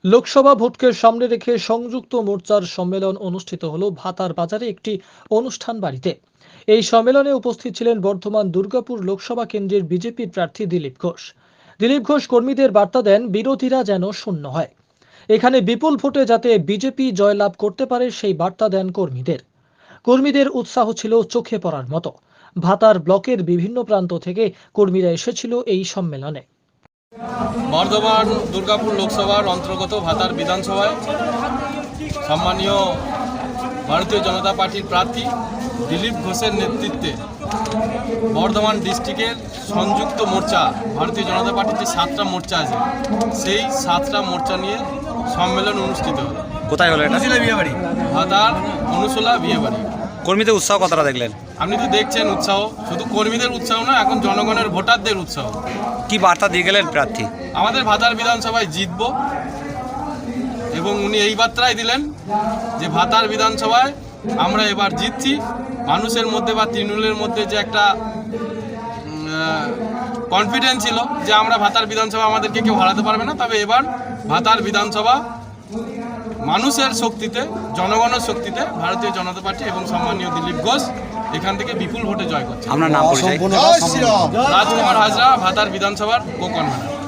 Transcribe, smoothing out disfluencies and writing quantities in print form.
লোকসভা ভোটকে সামনে রেখে সংযুক্ত মোর্চার সম্মেলন অনুষ্ঠিত হলো ভাতার বাজারে একটি অনুষ্ঠান বাড়িতে। এই সম্মেলনে উপস্থিত ছিলেন বর্ধমান দুর্গাপুর লোকসভা কেন্দ্রের বিজেপি প্রার্থী দিলীপ ঘোষ। দিলীপ ঘোষ কর্মীদের বার্তা দেন বিরোধীরা যেন শূন্য হয়, এখানে বিপুল ভোটে যাতে বিজেপি জয়লাভ করতে পারে সেই বার্তা দেন কর্মীদের উৎসাহ ছিল চোখে পড়ার মতো। ভাতার ব্লকের বিভিন্ন প্রান্ত থেকে কর্মীরা এসেছিল এই সম্মেলনে। বর্ধমান দুর্গাপুর লোকসভার অন্তর্গত ভাতার বিধানসভায় সম্মানীয় ভারতীয় জনতা পার্টির প্রার্থী দিলীপ ঘোষের নেতৃত্বে বর্ধমান ডিস্ট্রিক্টের সংযুক্ত মোর্চা, ভারতীয় জনতা পার্টির যে 7টা মোর্চা আছে সেই 7টা মোর্চা নিয়ে সম্মেলন অনুষ্ঠিত হলো। কোথায় হলো এটা? বিয়েবাড়ি, ভাতার অনুশোলা বিয়েবাড়ি। কর্মীদের উৎসাহ কতটা দেখলেন? আপনি তো দেখছেন উৎসাহ, শুধু কর্মীদের উৎসাহ না, এখন জনগণের ভোটারদের উৎসাহ। কি বার্তা দিয়ে গেলেন প্রার্থী? আমাদের ভাতার বিধানসভায় জিতব এবং উনি এই বার্তাই দিলেন যে ভাতার বিধানসভায় আমরা এবার জিতছি। মানুষের মধ্যে বা তৃণমূলের মধ্যে যে একটা কনফিডেন্স ছিল যে আমরা ভাতার বিধানসভা আমাদেরকে কেউ হারাতে পারবে না, তবে এবার ভাতার বিধানসভা মানুষের শক্তিতে, জনগণের শক্তিতে ভারতীয় জনতা পার্টি এবং সম্মানীয় দিলীপ ঘোষ এখান থেকে বিপুল ভোটে জয় করছে। আপনার নাম পরিচয়? রাজকুমার হাজরা, ভাতার বিধানসভার কো-কনভেনর।